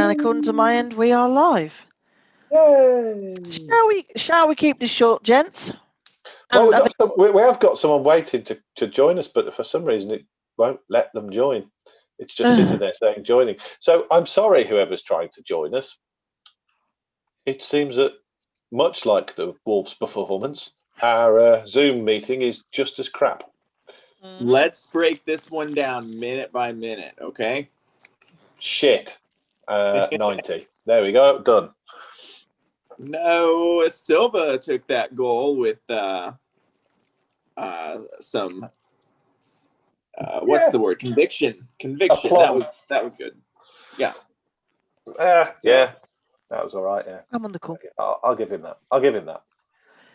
And according to my end, we are live. Yay! Shall we keep this short, gents? Well, we have got someone waiting to join us, but for some reason it won't let them join. It's just sitting there saying joining. So I'm sorry, whoever's trying to join us. It seems that, much like the Wolves' performance, our Zoom meeting is just as crap. Let's break this one down minute by minute, okay? Shit. 90. There we go. Done. No, Silva took that goal with some what's the word? Conviction. Aplomb. That was good. Yeah. Yeah. That was all right. Yeah. I'm on the call. I'll give him that.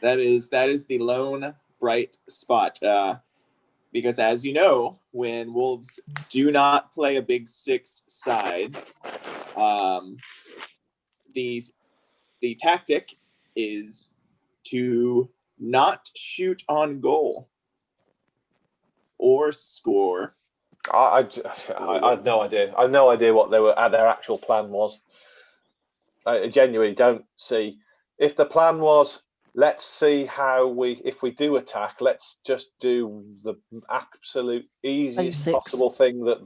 That is the lone bright spot. Because as you know, when Wolves do not play a Big Six side, the tactic is to not shoot on goal or score. I have no idea. I have no idea what their actual plan was. I genuinely don't see. If the plan was, let's see if we do attack, let's just do the absolute easiest possible thing that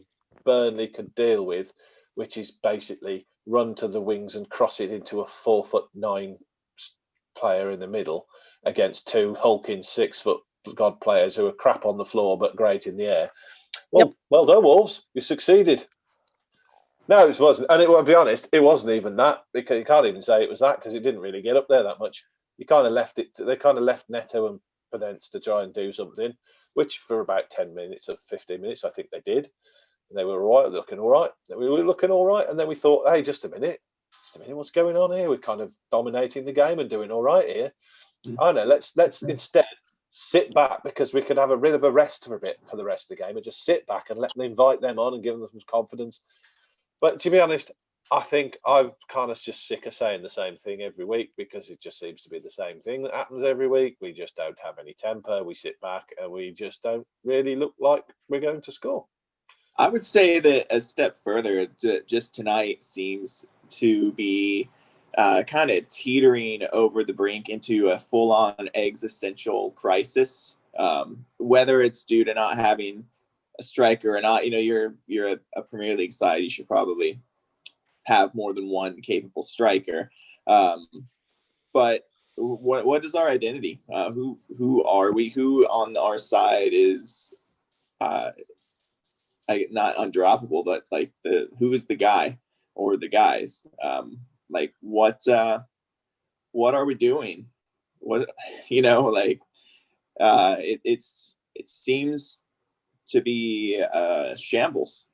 Burnley could deal with, which is basically run to the wings and cross it into a 4'9" player in the middle against two hulking 6 foot god players who are crap on the floor but great in the air. Well done, Wolves. You succeeded. No, it wasn't. And to be honest, it wasn't even that, because you can't even say it was that, because it didn't really get up there that much. You kind of left it. They kind of left Neto and Podence to try and do something, which for about 10 minutes or 15 minutes, I think they did. And they were all right, looking all right. We were looking all right. And then we thought, hey, just a minute, what's going on here? We're kind of dominating the game and doing all right here. I know, let's instead sit back, because we could have a bit of a rest for a bit for the rest of the game and just sit back and let them invite them on and give them some confidence. But to be honest, I think I'm kind of just sick of saying the same thing every week, because it just seems to be the same thing that happens every week. We just don't have any temper. We sit back and we just don't really look like we're going to score. I would say that a step further, just tonight seems to be kind of teetering over the brink into a full-on existential crisis. Whether it's due to not having a striker or not, you're a Premier League side. You should probably have more than one capable striker. But what is our identity? Who are we? Who on our side is not undroppable, but like who is the guy or the guys? Like what are we doing? It seems to be shambles.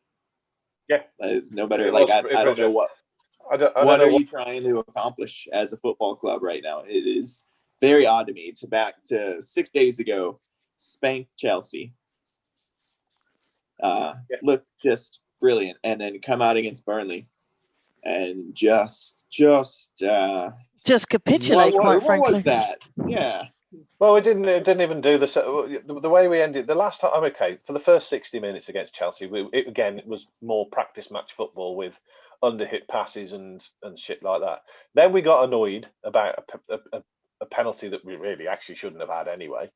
Yeah. No better. I don't know what. What are you trying to accomplish as a football club right now? It is very odd to me. Back to 6 days ago, spank Chelsea. Look just brilliant, and then come out against Burnley and just capitulate. What was that? Yeah. Well, it didn't even do the way we ended the last time. Okay, for the first 60 minutes against Chelsea, it was more practice match football with under-hit passes and shit like that. Then we got annoyed about a penalty that we really actually shouldn't have had anyway.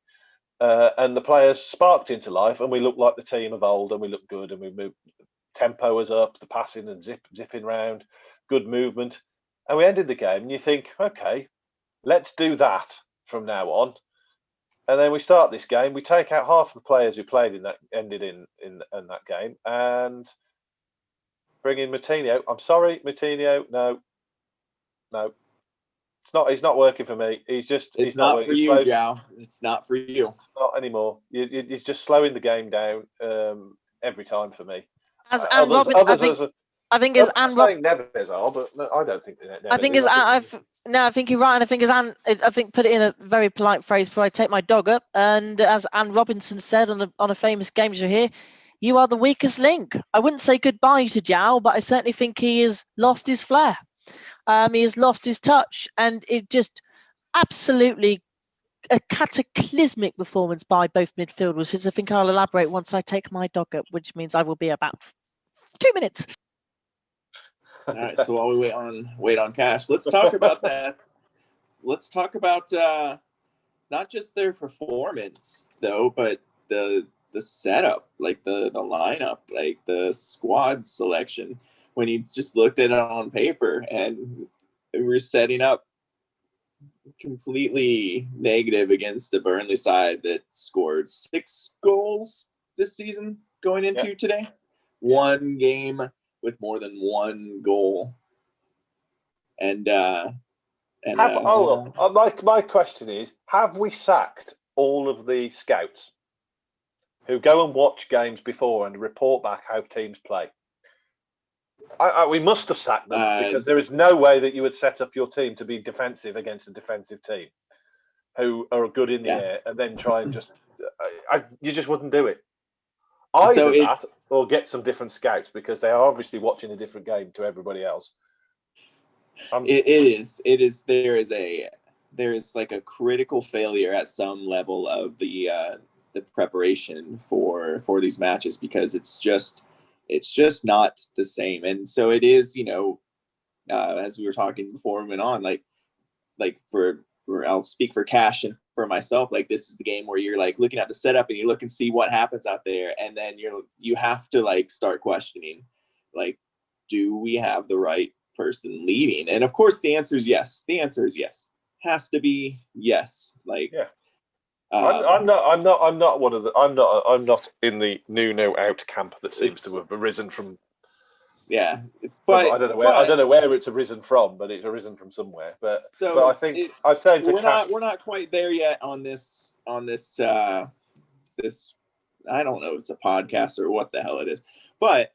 And the players sparked into life, and we looked like the team of old, and we looked good, and we moved. Tempo was up, the passing and zipping round, good movement, and we ended the game. And you think, okay, let's do that from now on. And then we start this game. We take out half the players who played in that ended in that game, and bring in Moutinho. I'm sorry, Moutinho. No. He's not working for me. It's not for you, João. It's not for you. Not anymore. He's just slowing the game down every time for me. I think it's Anne Robinson. Neves are, but no, I don't think they're. I think you're right, and I think put it in a very polite phrase before I take my dog up. And as Anne Robinson said on a famous game show here, you are the weakest link. I wouldn't say goodbye to João, but I certainly think he has lost his flair. He has lost his touch, and it just absolutely a cataclysmic performance by both midfielders, which I think I'll elaborate once I take my dog up, which means I will be about 2 minutes. All right, so while we wait on Cash, let's talk about that. Let's talk about not just their performance though, but the setup, like the lineup, like the squad selection. When you just looked at it on paper, and we're setting up completely negative against the Burnley side that scored 6 goals this season going into today. One game with more than 1 goal. My question is, have we sacked all of the scouts who go and watch games before and report back how teams play? We must have sacked them, because there is no way that you would set up your team to be defensive against a defensive team who are good in the air and then try and just you just wouldn't do it. Either that or get some different scouts, because they are obviously watching a different game to everybody else. It is. There is like a critical failure at some level of the preparation for these matches, because it's just not the same. And so it is, as we were talking before we went on, like for I'll speak for Cash and for myself, like this is the game where you're like looking at the setup and you look and see what happens out there, and then you have to like start questioning, like, do we have the right person leading? And of course the answer is yes. Has to be yes. Like, I'm not one of the. I'm not in the Nuno out camp that seems to have arisen from. Yeah, but I don't know where it's arisen from, but it's arisen from somewhere. But I think I'm saying we're not quite there yet on this this. I don't know if it's a podcast or what the hell it is, but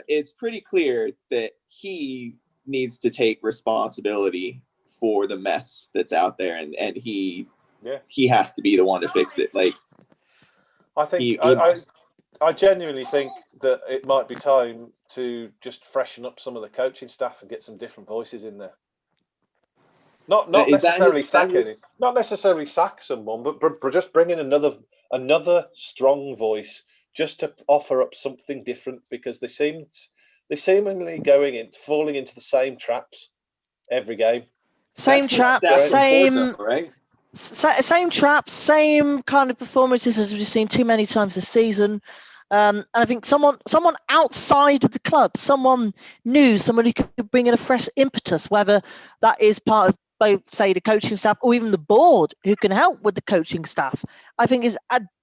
it's pretty clear that he needs to take responsibility for the mess that's out there, and he has to be the one to fix it. Like, I think I genuinely think that it might be time to just freshen up some of the coaching staff and get some different voices in there. Not necessarily sack someone, but just bring in another strong voice, just to offer up something different, because they seemingly falling into the same traps every game. Same traps, same traps, same kind of performances as we've seen too many times this season. And I think someone outside of the club, someone new, someone who could bring in a fresh impetus, whether that is part of both, say, the coaching staff or even the board, who can help with the coaching staff, I think is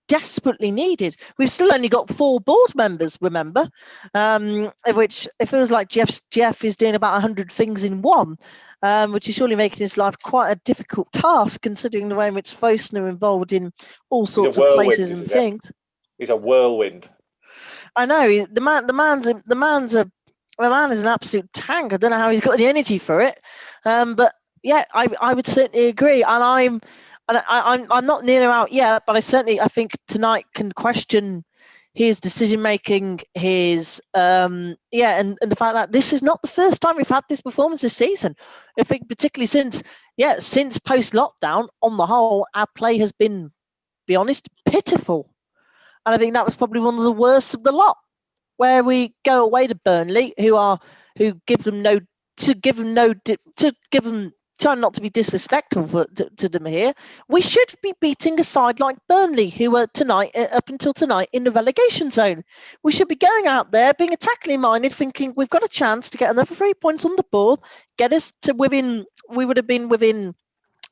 desperately needed. We've still only got 4 board members, remember, which it feels like Jeff is doing about 100 things in one. Which is surely making his life quite a difficult task, considering the way in which Fosun are involved in all sorts of places and things. He's a whirlwind. I know the man is an absolute tank. I don't know how he's got the energy for it, but yeah, I would certainly agree, and I'm not near him out yet, but I think tonight can question his decision making, his and the fact that this is not the first time we've had this performance this season. I think particularly since post lockdown, on the whole, our play has been, be honest, pitiful, and I think that was probably one of the worst of the lot, where we go away to Burnley, trying not to be disrespectful to them here. We should be beating a side like Burnley, who are up until tonight in the relegation zone. We should be going out there, being attackingly minded, thinking we've got a chance to get another 3 points on the board, get us to within. We would have been within,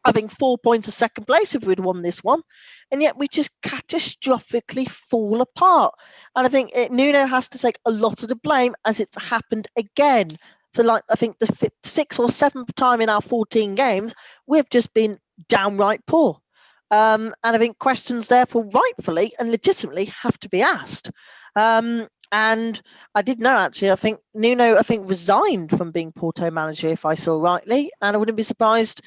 I think, 4 points of second place if we'd won this one, and yet we just catastrophically fall apart. And I think Nuno has to take a lot of the blame, as it's happened again. For I think the 6th or 7th time in our 14 games, we've just been downright poor. And I think questions therefore rightfully and legitimately have to be asked. And I did know, actually, I think Nuno resigned from being Porto manager, if I saw rightly. And I wouldn't be surprised,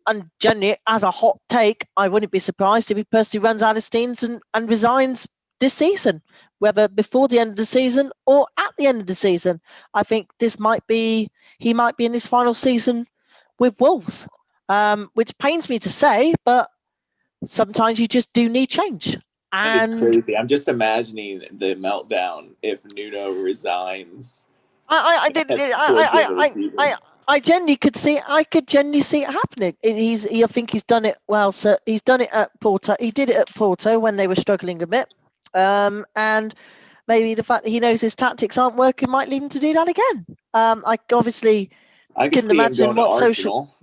and generally as a hot take, I wouldn't be surprised if he personally runs out of steams and resigns this season, whether before the end of the season or at the end of the season. I think he might be in his final season with Wolves, which pains me to say, but sometimes you just do need change. And it's crazy. I'm just imagining the meltdown if Nuno resigns. I did. towards the end of the season. I genuinely could see. I could genuinely see it happening. I think he's done it well. So he's done it at Porto. He did it at Porto when they were struggling a bit. And maybe the fact that he knows his tactics aren't working might lead him to do that again. I obviously I couldn't see him imagine going to what Arsenal,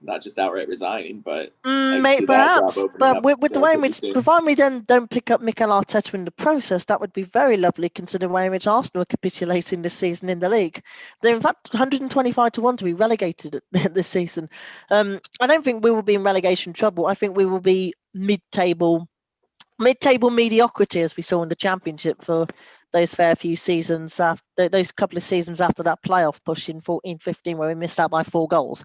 not just outright resigning, but I can Mate, see that job perhaps, opening but up with the way in relatively which, soon. provided we then don't pick up Mikel Arteta in the process, that would be very lovely, considering the way in which Arsenal are capitulating this season in the league. They're in fact 125 to 1 to be relegated this season. I don't think we will be in relegation trouble. I think we will be mid-table mediocrity, as we saw in the Championship for those fair few seasons, after those couple of seasons after that playoff push in 14-15 where we missed out by 4 goals.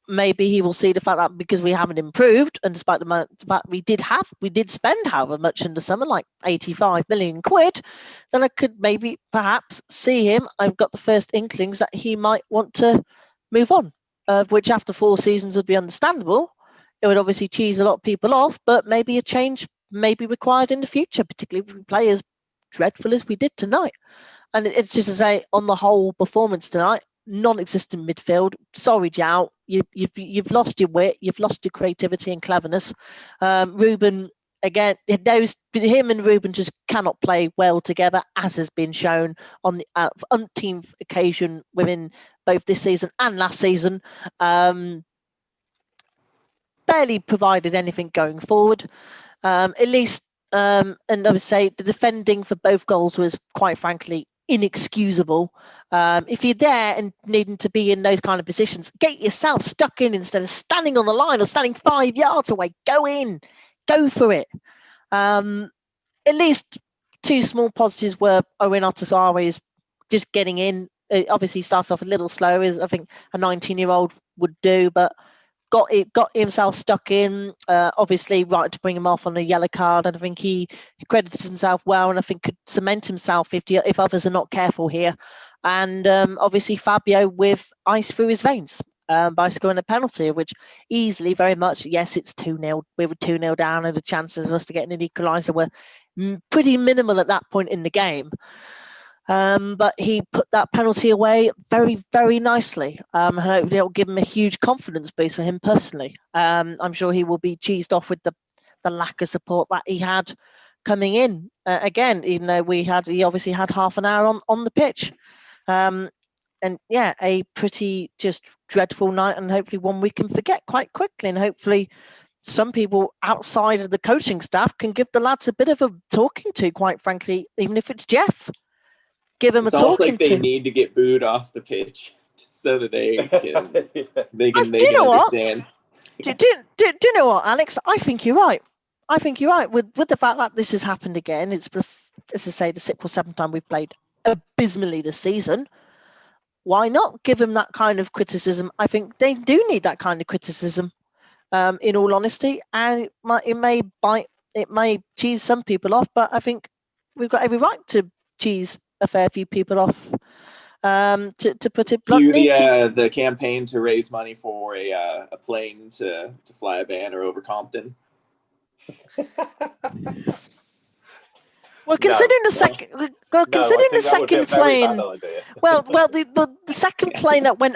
Maybe he will see the fact that because we haven't improved, and despite the fact we did spend however much in the summer, like 85 million quid, then I could maybe perhaps see him. I've got the first inklings that he might want to move on, which after 4 seasons would be understandable. It would obviously cheese a lot of people off, but maybe a change may be required in the future, particularly if we play as dreadful as we did tonight. And it's just to say, on the whole performance tonight, non-existent midfield. Sorry, Jow, you've lost your wit, you've lost your creativity and cleverness. Ruben, again, him and Ruben just cannot play well together, as has been shown on the umpteenth occasion within both this season and last season. Barely provided anything going forward. At least, and I would say the defending for both goals was, quite frankly, inexcusable. If you're there and needing to be in those kind of positions, get yourself stuck in instead of standing on the line or standing 5 yards away. Go in, go for it. At least 2 small positives were Owen Otasawa just getting in. It obviously starts off a little slow, as I think a 19-year-old would do, but got himself stuck in. Obviously, right to bring him off on a yellow card, and I think he credited himself well, and I think could cement himself if others are not careful here. And obviously, Fabio with ice through his veins by scoring a penalty, which easily, very much, yes, it's 2-0. We were 2-0 down, and the chances of us to get an equaliser were pretty minimal at that point in the game. But he put that penalty away very, very nicely. And hopefully it'll give him a huge confidence boost for him personally. I'm sure he will be cheesed off with the lack of support that he had coming in. Again, even though he obviously had half an hour on the pitch. And yeah, a pretty just dreadful night, and hopefully one we can forget quite quickly. And hopefully some people outside of the coaching staff can give the lads a bit of a talking to, quite frankly, even if it's Jeff. Give him it's a almost talking like they to. need to get booed off the pitch so that they can understand. Do you know what, Alex? I think you're right. With the fact that this has happened again. It's, as I say, the 6th or 7th time we've played abysmally this season. Why not give them that kind of criticism? I think they do need that kind of criticism, in all honesty. And it may cheese some people off, but I think we've got every right to cheese a fair few people off, to put it bluntly. The campaign to raise money for a plane to fly a banner over Compton. Well, considering the second plane, the second plane that went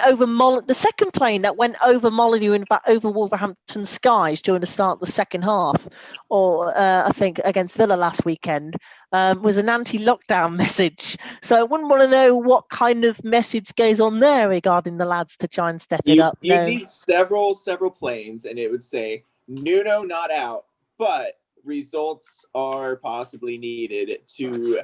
over Molyneux, in fact over Wolverhampton skies during the start of the second half, or I think against Villa last weekend, was an anti-lockdown message. So I wouldn't want to know what kind of message goes on there regarding the lads to try and step it up. You need several planes, and it would say Nuno not out, but results are possibly needed to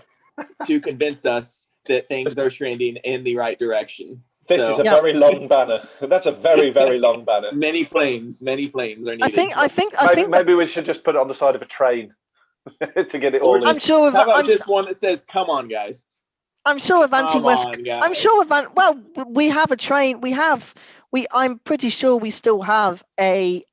convince us that things are trending in the right direction. This is a very long banner. That's a very, very long banner. Many planes are needed. I think maybe we should just put it on the side of a train to get it all. I'm sure. How about just one that says "Come on, guys"? I'm sure with anti-West. I'm sure with well, we have a train. I'm pretty sure we still have a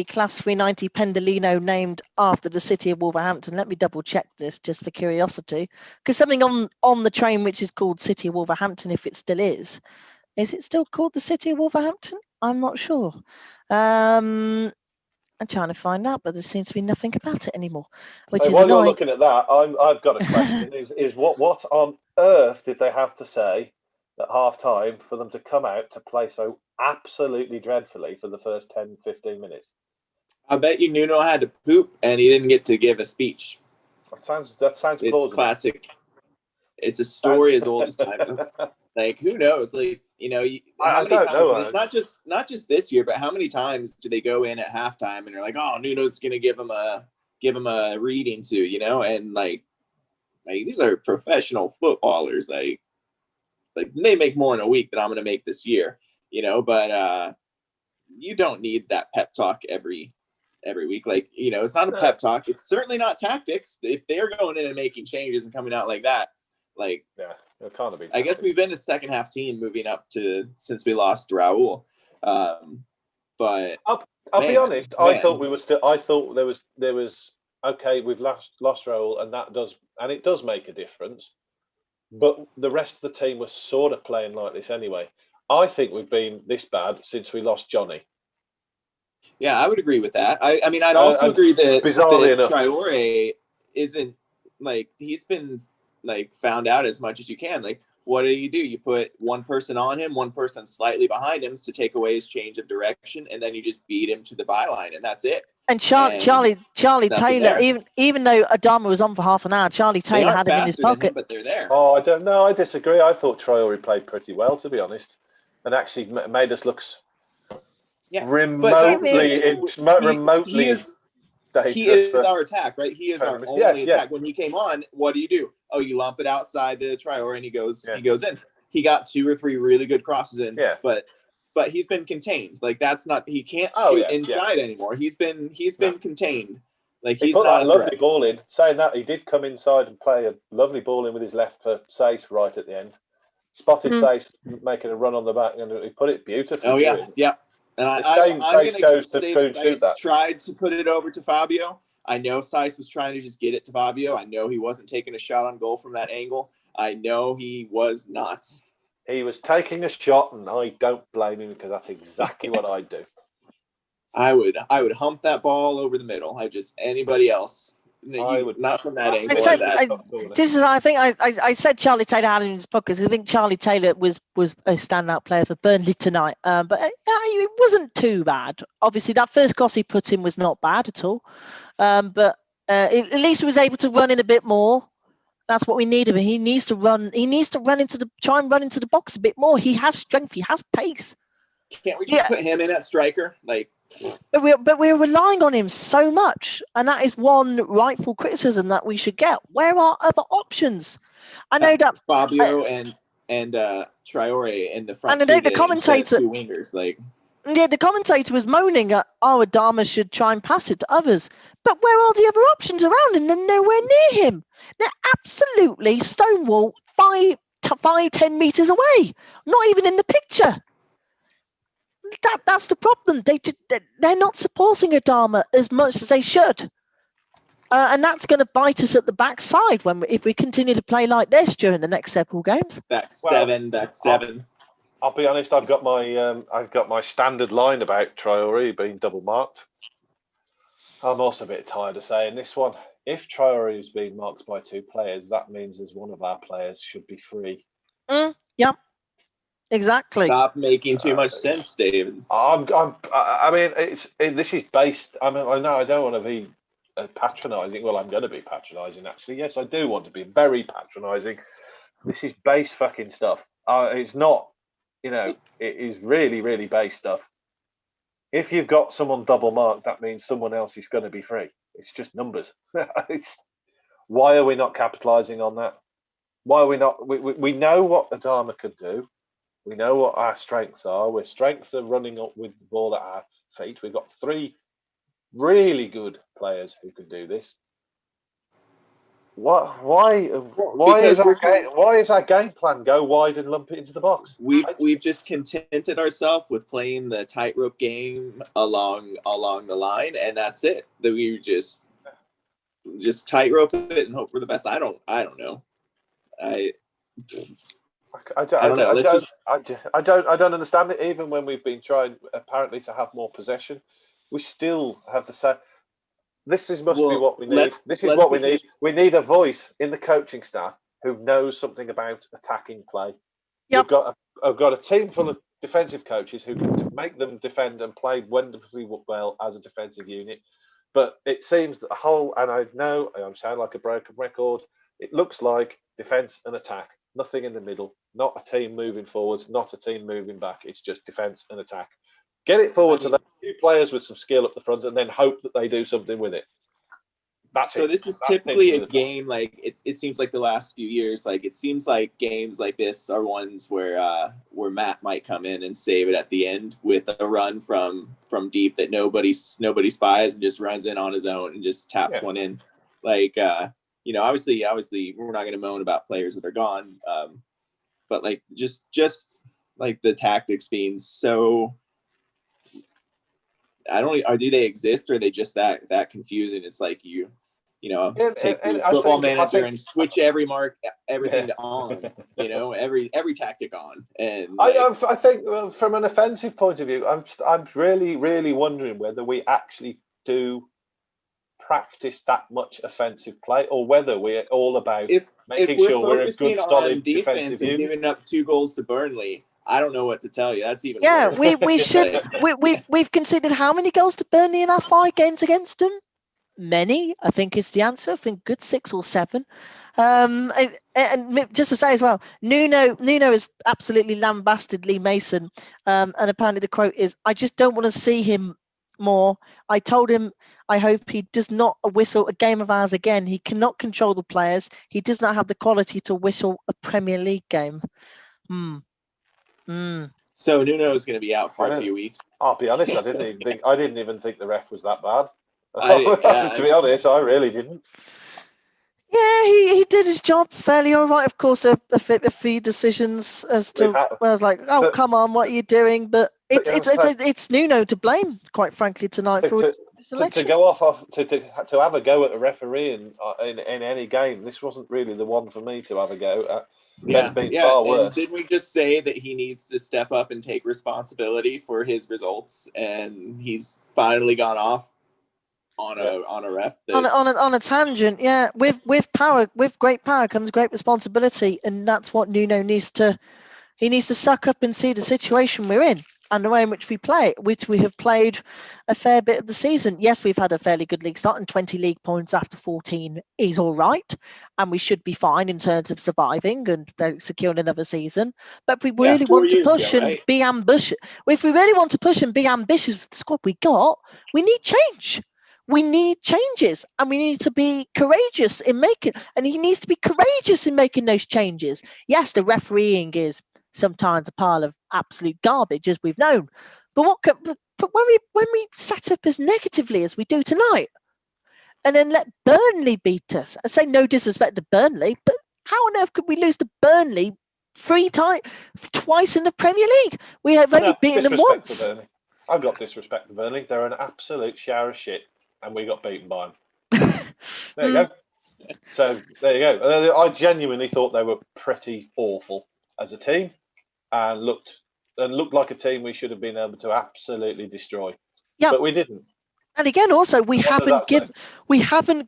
Class 390 Pendolino named after the city of Wolverhampton. Let me double check this just for curiosity, because something on the train which is called City of Wolverhampton, if it still is it still called the City of Wolverhampton? I'm not sure. I'm trying to find out, but there seems to be nothing about it anymore, which Hey, is while annoying. you're looking at that, I've got a question. is what on earth did they have to say at half time for them to come out to play so absolutely dreadfully for the first 10, 15 minutes? I bet you Nuno had to poop and he didn't get to give a speech. That sounds It's plausible. classic. It's a story as old as time. Like, who knows? Like, how many times? And it's not just this year, but how many times do they go in at halftime and they're like, "Oh, Nuno's gonna give him a reading to," and like these are professional footballers. Like they make more in a week than I'm gonna make this year, But you don't need that pep talk every week. Like, it's not a pep talk. It's certainly not tactics. If they're going in and making changes and coming out like that, like, yeah, it can't be. I guess we've been a second half team moving up since we lost Raul. But I'll be honest. I thought we were still. I thought there was okay. We've lost Raul, and it does make a difference. But the rest of the team was sort of playing like this anyway. I think we've been this bad since we lost Johnny. Yeah, I would agree with that. I mean, I'd also agree that Traore isn't like he's been like found out as much as you can. Like, what do? You put one person on him, one person slightly behind him to take away his change of direction, and then you just beat him to the byline, and that's it. And Charlie Taylor, even though Adama was on for half an hour, Charlie Taylor had him in his pocket. But they're there. Oh, I don't know. I disagree. I thought Traore played pretty well, to be honest, and actually made us look remotely. He is our attack, right? He is our only attack. When he came on, what do? Oh, you lump it outside to Traore, and he goes in. He got 2 or 3 really good crosses in. Yeah. But he's been contained. Like, that's not, he can't shoot inside anymore. He's been contained. Like, he's put not that lovely ball in. Saying that, he did come inside and play a lovely ball in with his left for Sace right at the end. Spotted Sace making a run on the back, and he put it beautifully. Oh yeah, yeah. And I'm going to say Sace tried to put it over to Fabio. I know Sace was trying to just get it to Fabio. I know he wasn't taking a shot on goal from that angle. I know he was not. He was taking a shot, and I don't blame him because that's exactly what I'd do. I would hump that ball over the middle. Anybody else. I would not from that angle. I said Charlie Taylor had him in his pocket. I think Charlie Taylor was a standout player for Burnley tonight. But it wasn't too bad. Obviously, that first cross he put in was not bad at all. But at least he was able to run in a bit more. That's what we need of him. He needs to run. He needs to try and run into the box a bit more. He has strength. He has pace. Can't we just put him in at striker? But we're relying on him so much, and that is one rightful criticism that we should get. Where are other options? I know that Fabio and Traore in the front. And I know the commentator. 2 wingers, the commentator was moaning at Adama should try and pass it to others. But where are the other options around him? They're nowhere near him. They're absolutely stonewall 5-10 meters away. Not even in the picture. That's the problem. They're not supporting Adama as much as they should. And that's going to bite us at the backside if we continue to play like this during the next several games. Back seven. I'll be honest. I've got my standard line about Traore being double marked. I'm also a bit tired of saying this one. If Traore is being marked by 2 players, that means there's one of our players should be free. Yeah, exactly. Stop making too much sense, David. I mean, this is based. I mean, I know I don't want to be patronising. Well, I'm going to be patronising. Actually, yes, I do want to be very patronising. This is base fucking stuff. It's not. It is really, really base stuff. If you've got someone double marked, that means someone else is going to be free. It's just numbers. Why are we not capitalising on that? Why are we not? We know what Adama could do. We know what our strengths are. We're strengths are running up with the ball at our feet. We've got 3 really good players who can do this. Why is our game plan go wide and lump it into the box? We've just contented ourselves with playing the tightrope game along the line, and that's it. That we just tightrope it and hope for the best. I don't know. I don't understand it. Even when we've been trying apparently to have more possession, we still have the same. Must be Well, what we need. let's- This is let's what we be- need. We need a voice in the coaching staff who knows something about attacking play. Yep. I've got a team full of defensive coaches who can make them defend and play wonderfully well as a defensive unit. But it seems that the whole, and I know I sound like a broken record, it looks like defence and attack, nothing in the middle, not a team moving forwards, not a team moving back. It's just defence and attack. Get it forward to the few players with some skill up the front and then hope that they do something with it. That's So it. this is That's typically thinking a of the game like it seems like the last few years, like it seems like games like this are ones where Matt might come in and save it at the end with a run from deep that nobody spies and just runs in on his own and just taps one in. Like obviously we're not going to moan about players that are gone, but like just like the tactics being so. Do they exist or are they just that confusing? It's like take the football manager and switch everything on, every tactic on. And I think from an offensive point of view, I'm really, really wondering whether we actually do practice that much offensive play or whether we're all about making sure we're a good, solid defensive and unit. giving up 2 goals to Burnley. I don't know what to tell you. That's even worse. we should. We've conceded how many goals to Burnley in our 5 games against them? Many, I think, is the answer. I think good 6 or 7. And just to say as well, Nuno is absolutely lambasted Lee Mason, and apparently the quote is, "I just don't want to see him more. I told him I hope he does not whistle a game of ours again. He cannot control the players. He does not have the quality to whistle a Premier League game." So Nuno is going to be out for a few weeks. I'll be honest, I didn't even think the ref was that bad. To be honest, I really didn't. Yeah, he did his job fairly all right. Of course, a few decisions as to where I was like, "Oh, come on, what are you doing?" But it's Nuno to blame, quite frankly, tonight for his selection. To go off to have a go at a referee in any game. This wasn't really the one for me to have a go at. There's been far worse. Didn't we just say that he needs to step up and take responsibility for his results? And he's finally gone off on a ref on a tangent. Yeah, with great power comes great responsibility, and that's what Nuno needs to. He needs to suck up and see the situation we're in and the way in which we play, which we have played a fair bit of the season. Yes, we've had a fairly good league start, and 20 league points after 14 is all right, and we should be fine in terms of surviving and securing another season. But if we really want to push and be ambitious, with the squad we got, we need change. We need changes, and we need to be courageous in making. And he needs to be courageous in making those changes. Yes, the refereeing is sometimes a pile of absolute garbage, as we've known. But when we set up as negatively as we do tonight, and then let Burnley beat us, I say no disrespect to Burnley, but how on earth could we lose to Burnley twice in the Premier League? We have only beaten them once. I've got disrespect to Burnley. They're an absolute shower of shit, and we got beaten by them. There you go. So there you go. I genuinely thought they were pretty awful as a team, and looked like a team we should have been able to absolutely destroy. Yeah, but we didn't. And again, also we haven't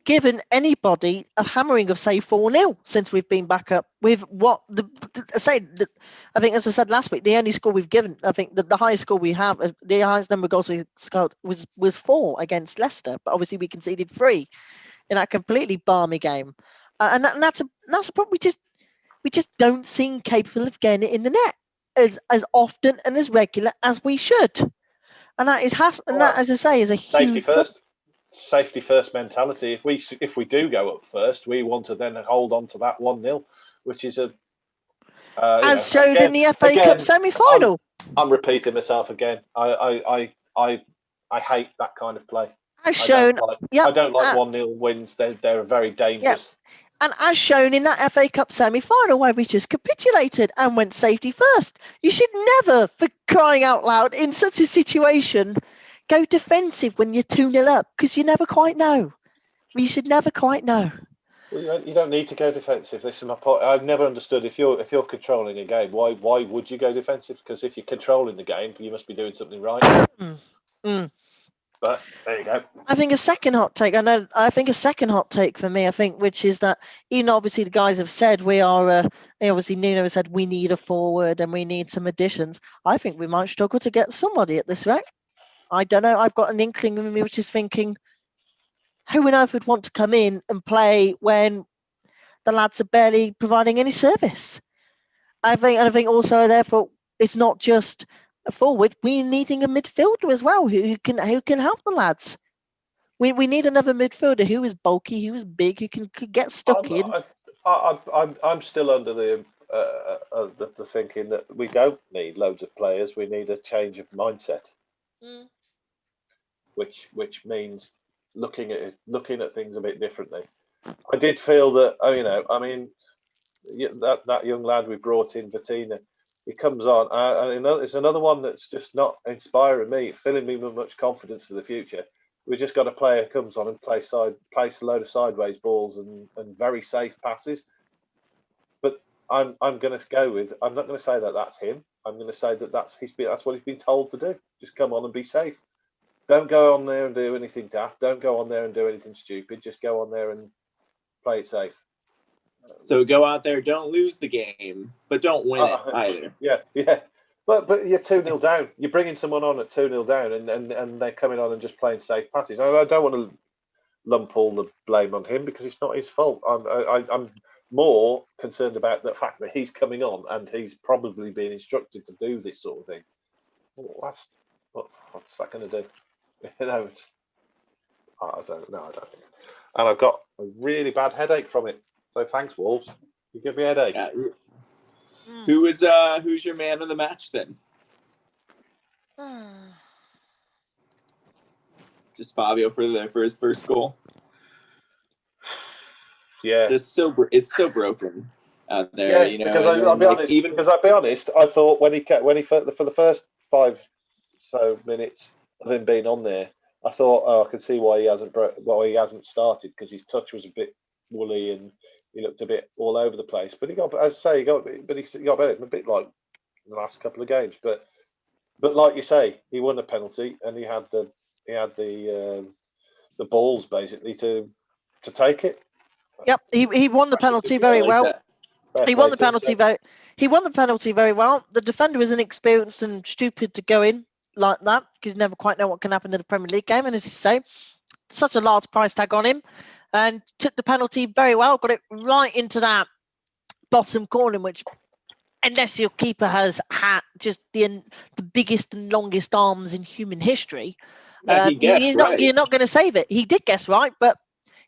given anybody a hammering of say 4-0 since we've been back up. With what I think, as I said last week, the only score we've given, I think the highest score we have, the highest number of goals we scored was 4 against Leicester, but obviously we conceded 3 in that completely balmy game, and that's a problem. We just don't seem capable of getting it in the net as often and as regular as we should. And that as I say, is a huge safety first mentality. If we do go up first, we want to then hold on to that 1-0, which is as showed in the FA Cup semi-final. I'm repeating myself again. I hate that kind of play. As shown, I don't like 1-0 wins. They're very dangerous. And as shown in that FA Cup semi-final where we just capitulated and went safety first. You should never, for crying out loud, in such a situation, go defensive when you're 2-0 up, because you never quite know. You should never quite know. Well, you don't need to go defensive. This is my point. I've never understood if you're controlling a game, why would you go defensive? Because if you're controlling the game, you must be doing something right. But there you go. I think a second hot take. I think a second hot take for me. I think, which is that even obviously the guys have said we are. Obviously Nuno has said we need a forward and we need some additions. I think we might struggle to get somebody at this rate. I don't know. I've got an inkling in me which is thinking, who on earth would want to come in and play when the lads are barely providing any service? I think also therefore it's not just a forward. We're needing a midfielder as well who can help the lads. We need another midfielder who is bulky, who is big, who can get stuck in. I'm still under the thinking that we don't need loads of players. We need a change of mindset, which means looking at things a bit differently. I did feel that that young lad we brought in, Vitina, he comes on. It's another one that's just not inspiring me, filling me with much confidence for the future. We just got a player who comes on and plays a load of sideways balls and very safe passes. But I'm going to go with. I'm not going to say that that's him. I'm going to say that that's what he's been told to do. Just come on and be safe. Don't go on there and do anything daft. Don't go on there and do anything stupid. Just go on there and play it safe. So go out there, don't lose the game, but don't win it either. Yeah. But you're 2-0 down. You're bringing someone on at 2-0 down, and they're coming on and just playing safe passes. I don't want to lump all the blame on him because it's not his fault. I'm more concerned about the fact that he's coming on and he's probably being instructed to do this sort of thing. What's that going to do? I don't know. And I've got a really bad headache from it. So thanks, Wolves. You give me a headache. Yeah. Who's your man of the match then? Just Fabio for his first goal. Yeah. It's so broken out there. Yeah, because I'll be honest. I thought when he for the first 5 so minutes of him being on there, I thought, I can see why he hasn't started, because his touch was a bit woolly and he looked a bit all over the place. But he got better, a bit like the last couple of games. But like you say, he won a penalty and he had the balls basically to take it. Yep, he won the penalty very well. He won the penalty very well. The defender was inexperienced and stupid to go in like that, because you never quite know what can happen in the Premier League game. And as you say, such a large price tag on him, and took the penalty very well, got it right into that bottom corner, which, unless your keeper has had just the biggest and longest arms in human history, you're not going to save it. He did guess right, but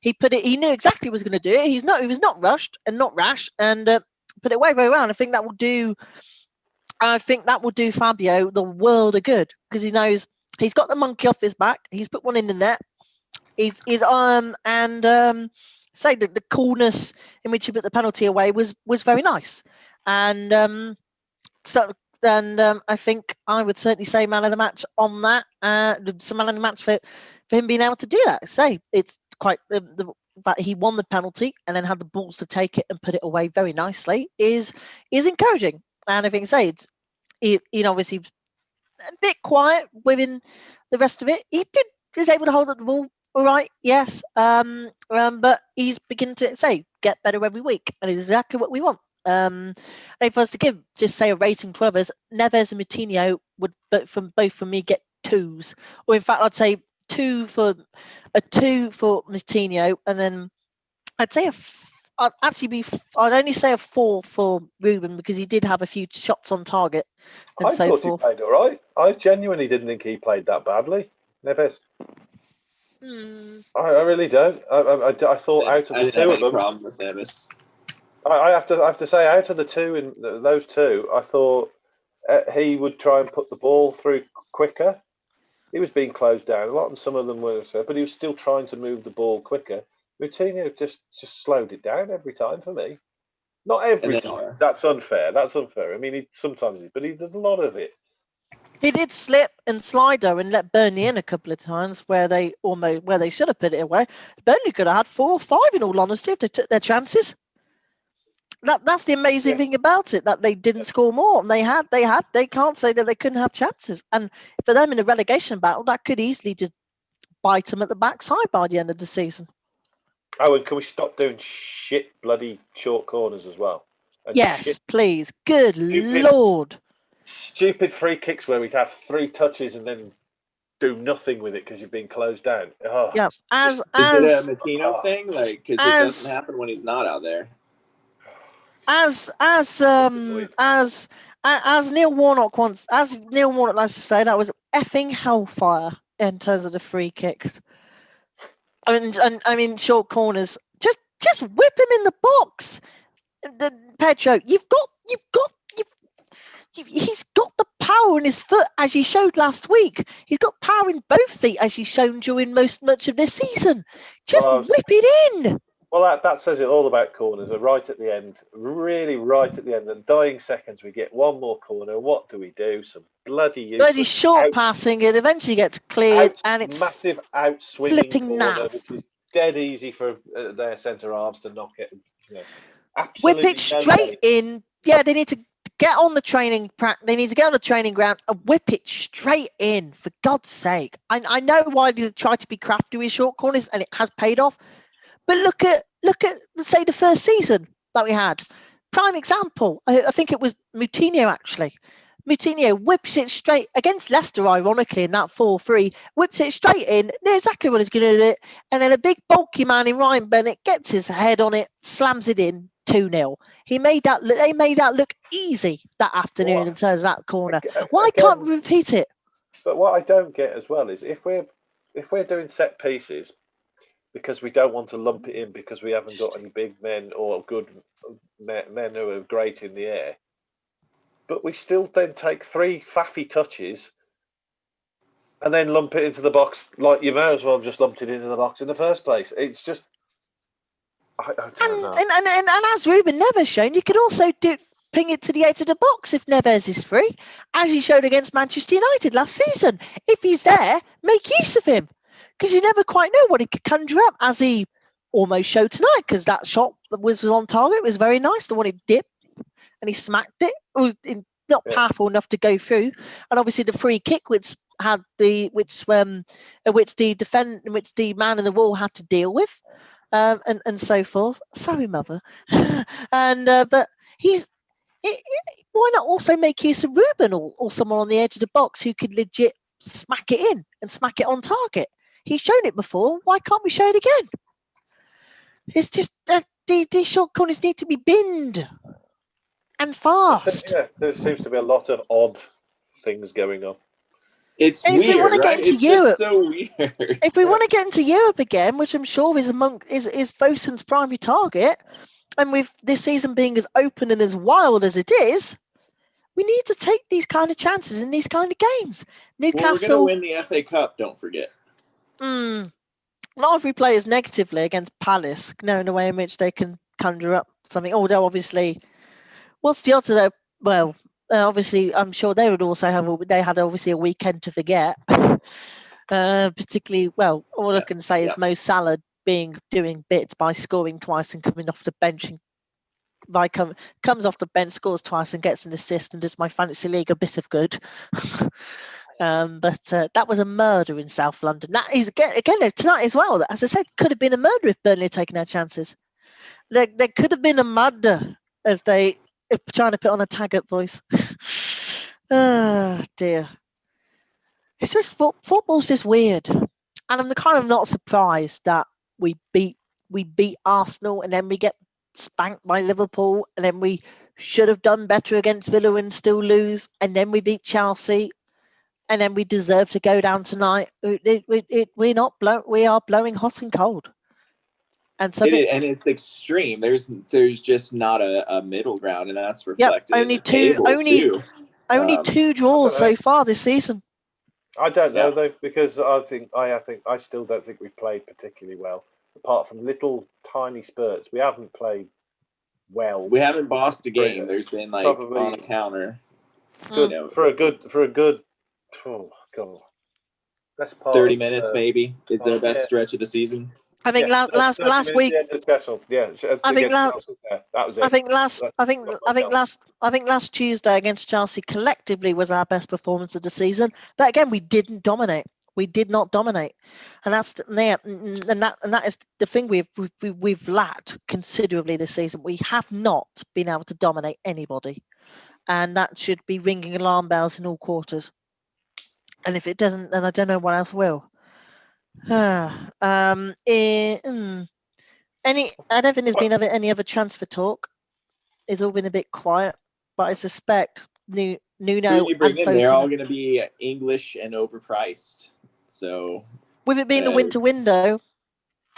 he put it. He knew exactly what he was going to do it. He was not rushed and not rash, and put it away very well. And I think that will do. Fabio the world of good, because he knows he's got the monkey off his back. He's put one in the net. Say that the coolness in which he put the penalty away was very nice, and I think I would certainly say man of the match on that. Some man of the match for him being able to do that. Say it's quite the fact he won the penalty and then had the balls to take it and put it away very nicely is encouraging. And I think he obviously a bit quiet within the rest of it. He was able to hold up the ball all right, yes. But he's beginning to get better every week, and it's exactly what we want. And if I was to say a rating to others, Neves and Moutinho would both from me get 2s, or in fact I'd say 2 for Moutinho, and then I'd say I'd only say a 4 for Ruben, because he did have a few shots on target and I thought forth. He played all right. I genuinely didn't think he played that badly, Neves. I really don't. I thought out of the two of them, problem with Neves. I have to say, out of the two, in those two, I thought he would try and put the ball through quicker. He was being closed down a lot, and some of them were, but he was still trying to move the ball quicker. Moutinho just slowed it down every time for me. Not every time. That's unfair. I mean, sometimes, but he does a lot of it. He did slip and slide though, and let Burnley in a couple of times where they should have put it away. Burnley could have had 4 or 5, in all honesty, if they took their chances. That's the amazing thing about it, that they didn't score more, and they can't say that they couldn't have chances. And for them in a relegation battle, that could easily just bite them at the backside by the end of the season. Oh, and can we stop doing shit bloody short corners as well? And Yes, please. Good Lord. Stupid free kicks where we'd have 3 touches and then do nothing with it because you've been closed down. Oh, yeah. Is it a Matino thing? Like, because it doesn't happen when he's not out there. As Neil Warnock likes to say, that was effing hellfire in terms of the free kicks. I mean, short corners. Just whip him in the box. Pedro, he's got the power in his foot, as he showed last week. He's got power in both feet, as he's shown during much of this season. Just whip it in. Well, that says it all about corners. Are right at the end, really right at the end. And dying seconds, we get one more corner. What do we do? Some bloody short passing. It eventually gets cleared, and it's massive outswinging flipping corner, naff. which is dead easy for their centre arms to knock it. Whip it straight in. Yeah, they need to get on the training. They need to get on the training ground and whip it straight in. For God's sake, I know why they try to be crafty with short corners, and it has paid off. But look at say the first season that we had. Prime example. I think it was Moutinho actually. Moutinho whips it straight against Leicester, ironically, in that 4-3. Whips it straight in. Knew exactly what he's going to do. And then a big bulky man in Ryan Bennett gets his head on it, slams it in 2-0. They made that look easy that afternoon in terms of that corner. Why can't we repeat it? But what I don't get as well is if we're doing set pieces, because we don't want to lump it in because we haven't got any big men or good men who are great in the air. But we still then take 3 faffy touches and then lump it into the box. Like, you may as well have just lumped it into the box in the first place. It's just... I don't know. And as Ruben Neves shown, you could also ping it to the edge of the box if Neves is free, as he showed against Manchester United last season. If he's there, make use of him. Because you never quite know what he could conjure up, as he almost showed tonight, because that shot was on target. It was very nice. The one he dipped and he smacked it. It was not powerful enough to go through. And obviously the free kick, which the man in the wall had to deal with, and so forth. Sorry, mother. And but why not also make use of Ruben or someone on the edge of the box who could legit smack it in and smack it on target? He's shown it before. Why can't we show it again? It's just that these short corners need to be binned and fast. There seems to be a lot of odd things going on. It's weird, if we want to get into Europe, so weird. If we want to get into Europe again, which I'm sure is Fosun's primary target, and with this season being as open and as wild as it is, we need to take these kind of chances in these kind of games. Newcastle, we're going to win the FA Cup, don't forget. Not if we play as negatively against Palace, knowing the way in which they can conjure up something. Although, obviously, what's the odds of that? Well, obviously, I'm sure they would also had obviously a weekend to forget. Particularly, well, all I can say is Mo Salah doing bits by scoring twice and coming off the bench and comes off the bench, scores twice and gets an assist and does my fantasy league a bit of good. But that was a murder in South London. That is again tonight as well. As I said, could have been a murder if Burnley had taken their chances. There could have been a murder, as they trying to put on a Taggart voice. Oh dear. It's just football's just weird, and I'm kind of not surprised that we beat Arsenal and then we get spanked by Liverpool and then we should have done better against Villa and still lose, and then we beat Chelsea. And then we deserve to go down tonight. We are blowing hot and cold. And so it's extreme. There's just not a middle ground, and that's reflected. Only in the only 2 draws so far this season. I don't know though, because I still don't think we've played particularly well. Apart from little tiny spurts, we haven't played well. We haven't bossed a game. There's been probably on the counter. Good for a good. Oh God! That's 30 minutes maybe is their best stretch of the season. I think last week. I think last Tuesday against Chelsea collectively was our best performance of the season. But again, we didn't dominate. We did not dominate, and that's and that is the thing we've lacked considerably this season. We have not been able to dominate anybody, and that should be ringing alarm bells in all quarters. And if it doesn't, then I don't know what else will. I don't think there's been any other transfer talk. It's all been a bit quiet, but I suspect Nuno Who you bring and in, they're all Fosun, going to be English and overpriced. So with it being the winter window,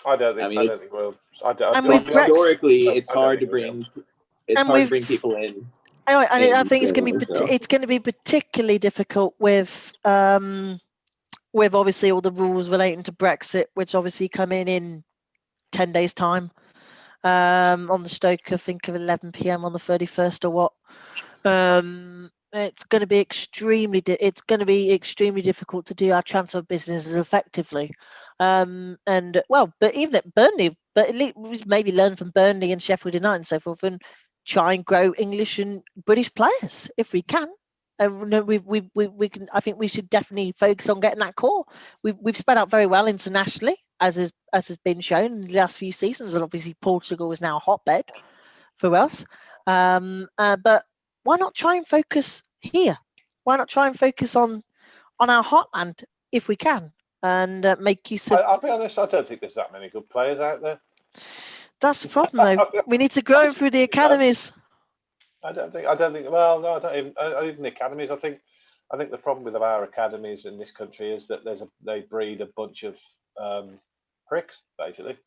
I don't think. I mean, I don't think we'll. And with Brexit- historically, it's I don't hard to think we bring. will. It's And hard to with- bring people in. anyway, and I think so. it's going to be particularly difficult with obviously all the rules relating to Brexit, which obviously come in 10 days' time. On the Stoke, I think of 11 p.m. on the 31st or what. It's going to be extremely difficult to do our transfer businesses effectively. But even at Burnley, but at least we maybe learn from Burnley and Sheffield United and so forth, and try and grow English and British players if we can. We can. I think we should definitely focus on getting that core. We've spread out very well internationally, as has been shown in the last few seasons, and obviously Portugal is now a hotbed for us. But why not try and focus here? Why not try and focus on our heartland if we can, and make use of? I'll be honest. I don't think there's that many good players out there. That's the problem, though. We need to grow them through the academies. I don't think. Well, no, I don't even the academies. I think the problem with our academies in this country is that they breed a bunch of pricks, basically,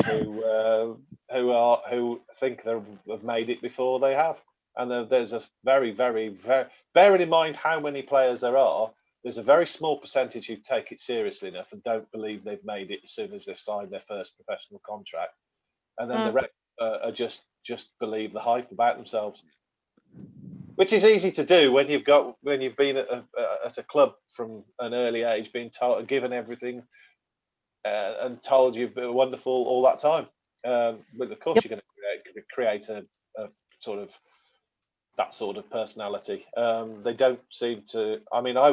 who think they've made it before they have. And there's a very, very, very, bearing in mind how many players there are, there's a very small percentage who take it seriously enough and don't believe they've made it as soon as they've signed their first professional contract. And then the rest are just believe the hype about themselves, which is easy to do when you've been at a club from an early age, being given everything and told you're wonderful all that time. But of course, you're going to create a sort of that sort of personality. They don't seem to. I mean, I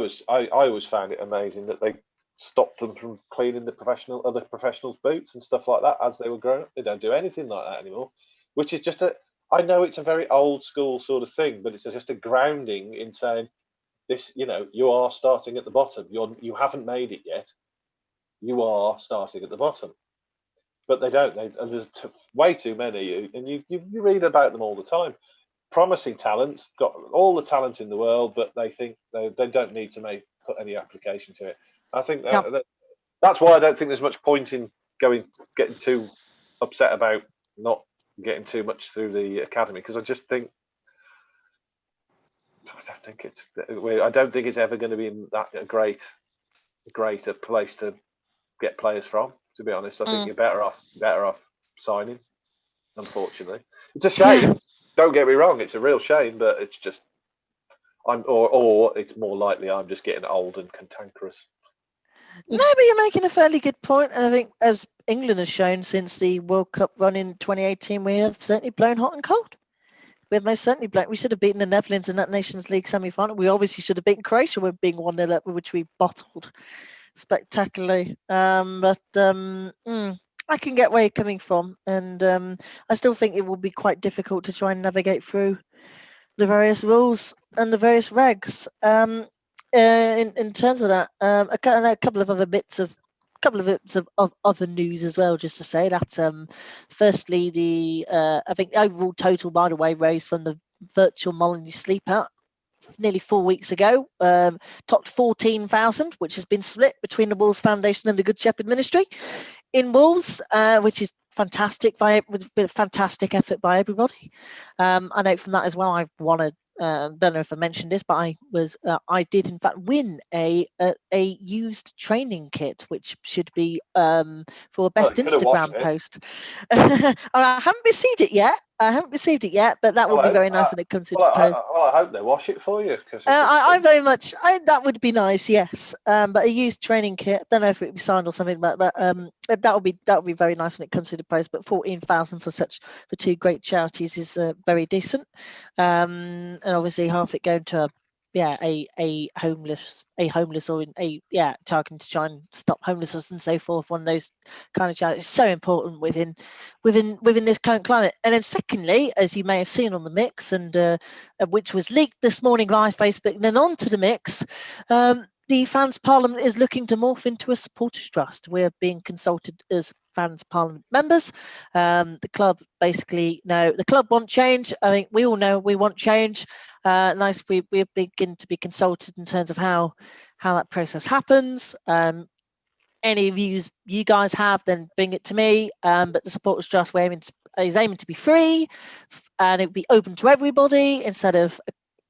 always found it amazing that they stopped them from cleaning other professionals' boots and stuff like that as they were growing up. They don't do anything like that anymore, which is just I know it's a very old school sort of thing, but it's just a grounding in saying this. You are starting at the bottom. You haven't made it yet. You are starting at the bottom. But they don't. There's way too many, and you read about them all the time. Promising talents, got all the talent in the world, but they think they don't need to put any application to it. I think that's why I don't think there's much point in getting too upset about not getting too much through the academy, because I just think I don't think it's ever going to be that a great a place to get players from. To be honest, I think you're better off signing. Unfortunately, it's a shame. Don't get me wrong; it's a real shame, but it's just or it's more likely I'm just getting old and cantankerous. No, but you're making a fairly good point, and I think as England has shown since the World Cup run in 2018, we have certainly blown hot and cold. We have most certainly blown. We should have beaten the Netherlands in that Nations League semi-final. We obviously should have beaten Croatia. We're being 1-0 up, which we bottled spectacularly. I can get where you're coming from, and I still think it will be quite difficult to try and navigate through the various rules and the various regs. In terms of that, a couple of other bits of other news as well, just to say that firstly, the I think overall total, by the way, raised from the virtual Molyneux sleep out nearly 4 weeks ago, topped 14,000, which has been split between the Wolves Foundation and the Good Shepherd Ministry in Wolves, which is fantastic. With a fantastic effort by everybody. I know from that as well, I've won don't know if I mentioned this, but I did in fact win a used training kit, which should be for best Instagram post. I haven't received it yet. But that would be very nice when it comes to the post. I hope they wash it for you. I very much. That would be nice, yes. But a used training kit. I don't know if it would be signed or something, but that would be very nice when it comes to the post. But 14,000 for two great charities is very decent. And obviously half it going to a homeless or targeting to try and stop homelessness and so forth. One of those kind of charities is so important within this current climate. And then secondly, as you may have seen on the mix, and which was leaked this morning via Facebook, and then on to the mix, the Fans Parliament is looking to morph into a supporters trust. We're being consulted as Fans Parliament members. The club basically, no, the club want change. I think we all know we want change. Nice, we begin to be consulted in terms of how that process happens. Any views you guys have, then bring it to me. But the supporters trust is aiming to be free, and it would be open to everybody instead of,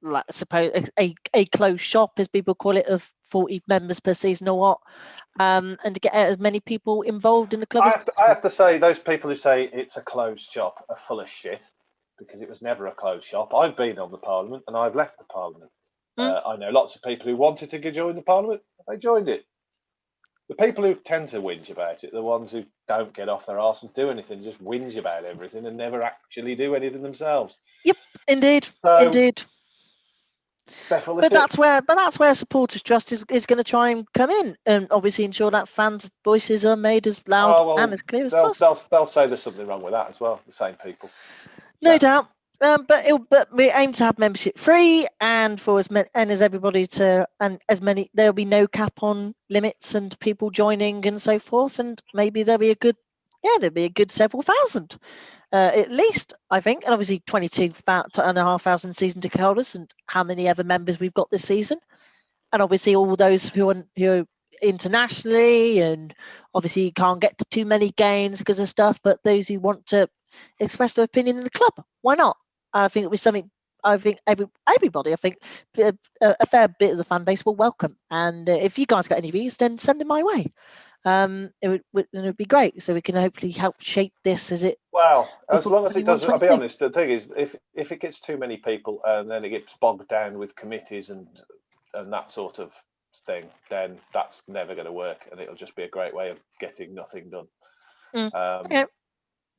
like, I suppose, a closed shop, as people call it, of 40 members per season or what, and to get as many people involved in the club I have to say, those people who say it's a closed shop are full of shit, because it was never a closed shop. I've been on the Parliament and I've left the Parliament. I know lots of people who wanted to join the Parliament. They joined it. The people who tend to whinge about it, the ones who don't get off their arse and do anything, just whinge about everything and never actually do anything themselves. Yep, indeed, So, indeed. But that's where supporters trust is going to try and come in, and obviously ensure that fans' voices are made as loud and as clear as possible. They'll say there's something wrong with that as well. The same people, no doubt. But we aim to have membership free, and for as many, and as everybody to, and as many, there'll be no cap on limits and people joining and so forth, and maybe there'll be a good several thousand. At least, I think, and obviously 22,500 season ticket holders, and how many other members we've got this season, and obviously all those who are internationally, and obviously you can't get to too many games because of stuff, but those who want to express their opinion in the club, why not? I think it was something. I think everybody, I think a fair bit of the fan base will welcome, and if you guys got any views, then send them my way. It would be great, so we can hopefully help shape this as it. Well, as long as it does. I'll be honest. The thing is, if it gets too many people and then it gets bogged down with committees and that sort of thing, then that's never going to work, and it'll just be a great way of getting nothing done. Yeah,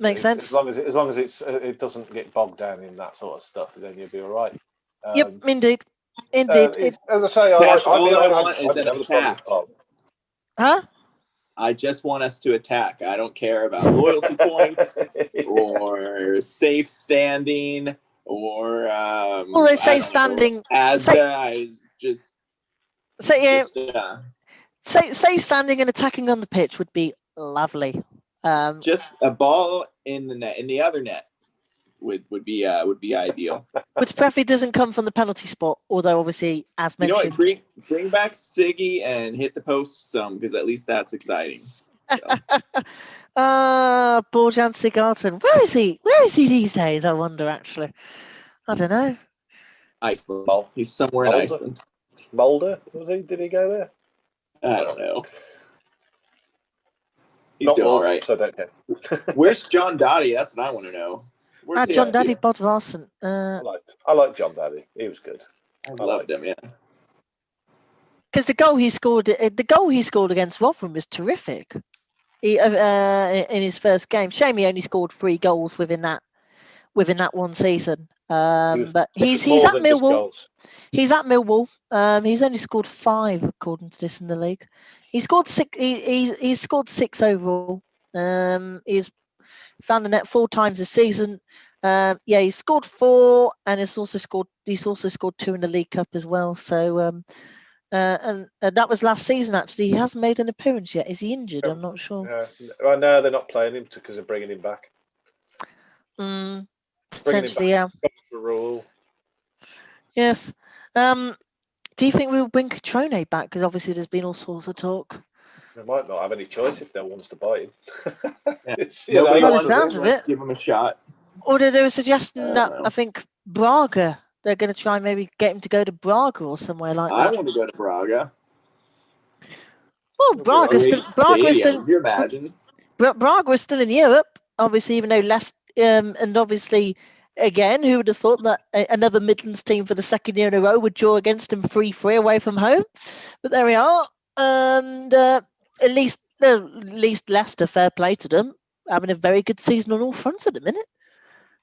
makes sense. As long as it doesn't get bogged down in that sort of stuff, then you'll be all right. Yep, indeed. As I say, all I want is an attack. Huh? I just want us to attack. I don't care about loyalty points or safe standing or well, they say standing. Safe standing and attacking on the pitch would be lovely. Just a ball in the net, in the other net, would be ideal. Which preferably doesn't come from the penalty spot, although obviously, as mentioned, you know what, bring back Siggy and hit the post some, because at least that's exciting. So. Borjan Sigurdsson. Where is he? Where is he these days? I wonder. Actually, I don't know. Iceland. He's somewhere in Iceland. Mulder, was he? Did he go there? I don't know. He's doing all right. So I don't care. Where's John Dottie? That's what I want to know. John Daddy Bodvarsson. I like John Daddy. He was good. I loved him, yeah. Because the goal he scored against Rotherham was terrific. He in his first game. Shame he only scored 3 goals within that one season. But he's at Millwall. He's at Millwall. He's only scored 5 according to this in the league. He scored 6. He's scored 6 overall. He's found the net 4 times this season. He scored 4, and he's also scored 2 in the League Cup as well. So and that was last season. Actually, he hasn't made an appearance yet. Is he injured? I'm not sure. No, they're not playing him because they're bringing him back. Potentially, yeah. Rule. Yes. Do you think we'll bring Catrone back? Because obviously there's been all sorts of talk. They might not have any choice if no one wants to buy him. Nobody wants him. Let's give him a shot. Or they were suggesting that I think Braga, they're going to try and maybe get him to go to Braga or somewhere like that. I want to go to Braga. Well, Braga's still. Could you imagine? Braga's still in Europe, obviously, even though less. And obviously, again, who would have thought that another Midlands team for the second year in a row would draw against them 3-3 away from home? But there we are. And at least Leicester, fair play to them, having a very good season on all fronts at the minute.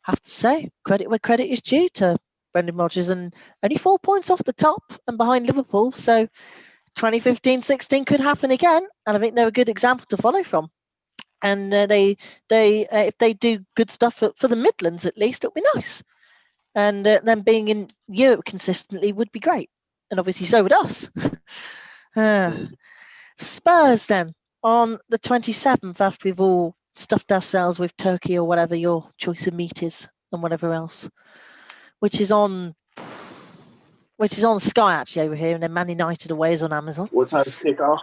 Have to say, credit where credit is due to Brendan Rodgers, and only 4 points off the top and behind Liverpool. So 2015-16 could happen again, and I think they're a good example to follow from. And they if they do good stuff for the Midlands at least, it'll be nice. And them being in Europe consistently would be great, and obviously so would us. Spurs then on the 27th, after we've all stuffed ourselves with turkey or whatever your choice of meat is, and whatever else, which is on Sky actually over here, and then Man United away is on Amazon. What time's kickoff?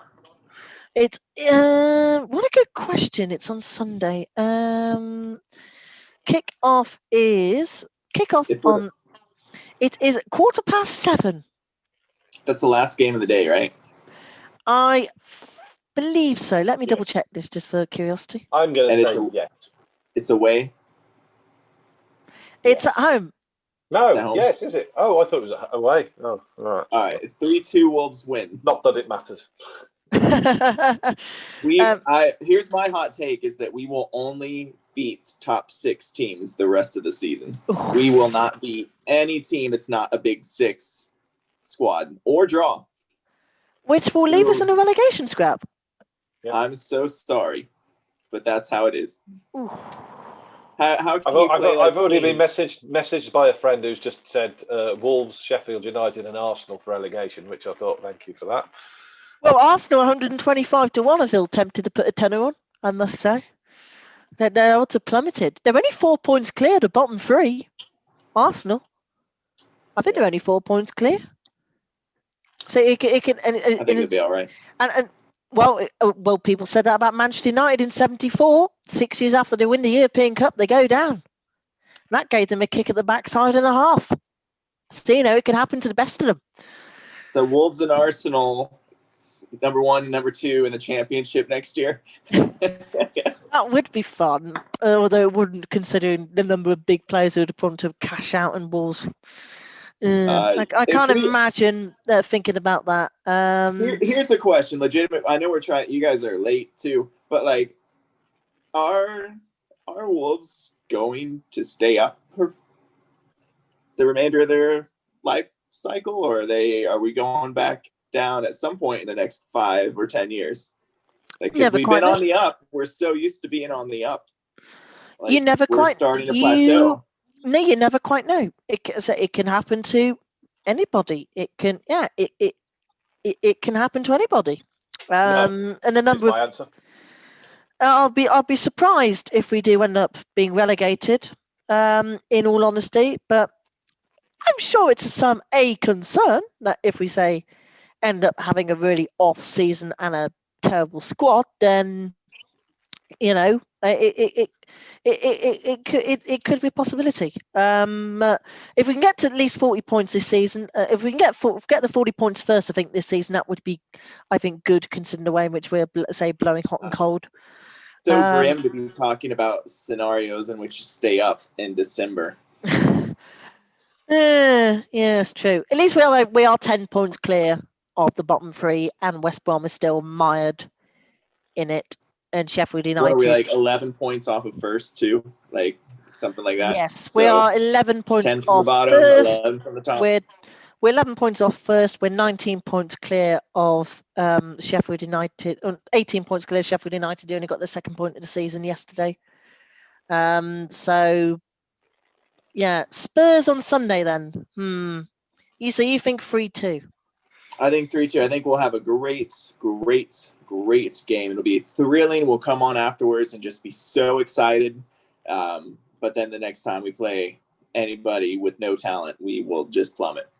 It's what a good question. It's on Sunday. Kickoff on. It is 7:15. That's the last game of the day, right? I believe so. Let me double check this just for curiosity. I'm going to say yes. It's away. It's at home. No, yes, is it? Oh, I thought it was away. Oh, all right. All right, 3-2 Wolves win. Not that it matters. Here's my hot take: is that we will only beat top 6 teams the rest of the season. We will not beat any team that's not a Big 6 squad or draw. Which will leave us in a relegation scrap. Yeah. I'm so sorry, but that's how it is. Ooh. How can you play I've already been messaged by a friend who's just said Wolves, Sheffield United, and Arsenal for relegation, which I thought, thank you for that. Well, Arsenal 125-1. I feel tempted to put a tenner on, I must say. Their odds are plummeted. They're only 4 points clear of the bottom 3. Arsenal. I think they're only 4 points clear. So it can. I think it'll be all right. Well, people said that about Manchester United in '74. 6 years after they win the European Cup, they go down. And that gave them a kick at the backside and a half. So it can happen to the best of them. So Wolves and Arsenal, number 1 and number 2 in the championship next year. That would be fun, although it wouldn't, considering the number of big players who would want to cash out and Wolves. I can't imagine thinking about that. Here's a question, legitimate. I know you guys are late too, but like, are Wolves going to stay up for the remainder of their life cycle, or are we going back down at some point in the next 5 or 10 years? Like, because we've been on the up, we're so used to being on the up. Like, you never quite starting to plateau. No, you never quite know. It can happen to anybody. It can happen to anybody. And the number of my answer. I'll be surprised if we do end up being relegated. In all honesty, but I'm sure it's some concern that if we say end up having a really off season and a terrible squad, then it could be a possibility. If we can get to at least 40 points this season, if we can get the 40 points first, I think this season, that would be, I think, good considering the way in which we're blowing hot and cold. So grim to be talking about scenarios in which you stay up in December. Yeah, it's true. At least we are 10 points clear of the bottom 3, and West Brom is still mired in it. And Sheffield United. What are we, like 11 points off of first too? Like something like that? Yes, we are 11 points 10 from off the bottom, first. 11 from the top. We're 11 points off first. We're 19 points clear of Sheffield United. 18 points clear of Sheffield United. They only got the second point of the season yesterday. So, yeah, Spurs on Sunday then. So you think 3-2? I think 3-2. I think we'll have a great game. It'll be thrilling. We'll come on afterwards and just be so excited. But then the next time we play anybody with no talent, we will just plummet.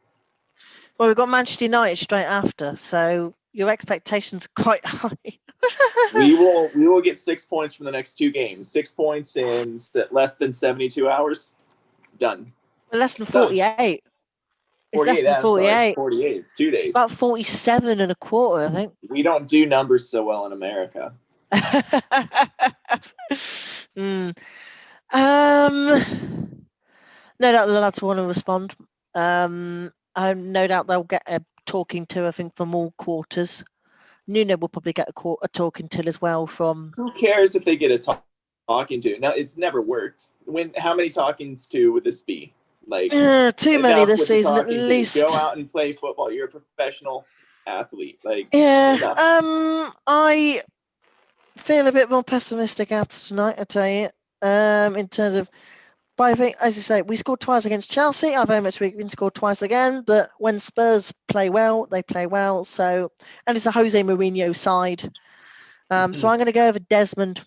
Well, we've got Manchester United straight after, so your expectations are quite high. We will get 6 points from the next 2 games. 6 points in less than 72 hours. Done. Less than 48. It's less than 48. 48. It's 2 days. It's about 47 and a quarter, I think. We don't do numbers so well in America. No, doubt the lads want to respond. I have no doubt they'll get a talking to, I think, from all quarters. Nuno will probably get a talking to as well from... Who cares if they get a talking to? Now, it's never worked. How many talkings to would this be? Like, too many enough this with the season, at talking to. least. Go out and play football. You're a professional athlete. Like, Yeah. enough. I feel a bit more pessimistic after tonight, I tell you. In terms of, but I think, as you say, we scored twice against Chelsea. I very much think we can score twice again. But when Spurs play well, they play well. So, and it's a Jose Mourinho side. So I'm going to go over Desmond.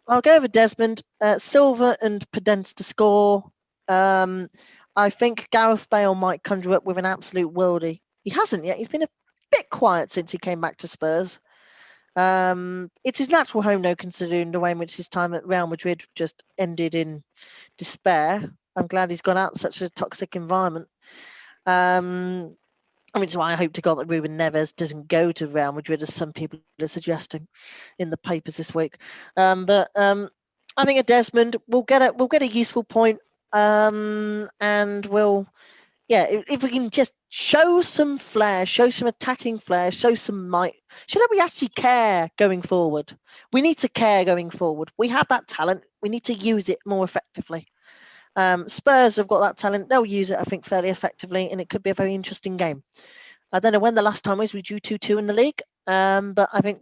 I'll go over Desmond. Silva and Podence to score. I think Gareth Bale might conjure up with an absolute worldie. He hasn't yet. He's been a bit quiet since he came back to Spurs. It's his natural home, though, considering the way in which his time at Real Madrid just ended in despair. I'm glad he's gone out in such a toxic environment. Which is why I hope to God that Ruben Neves doesn't go to Real Madrid, as some people are suggesting in the papers this week. But I think a Desmond will get a useful point, and we'll. Yeah, if we can just show some flair, show some attacking flair, show some might, show that we actually care going forward. We need to care going forward. We have that talent. We need to use it more effectively. Spurs have got that talent. They'll use it, I think, fairly effectively, and it could be a very interesting game. I don't know when the last time was we drew 2-2 in the league, but I think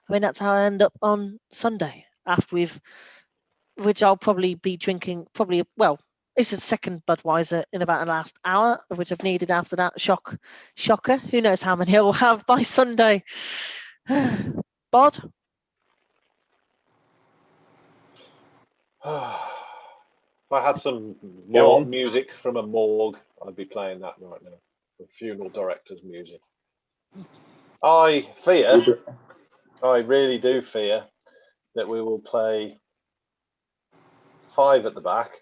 that's how I end up on Sunday after which I'll probably be drinking, it's a second Budweiser in about the last hour, of which I've needed after that. Shocker. Who knows how many I'll have by Sunday. Bod? If I had some more music from a morgue, I'd be playing that right now. The funeral director's music. I really do fear that we will play 5 at the back.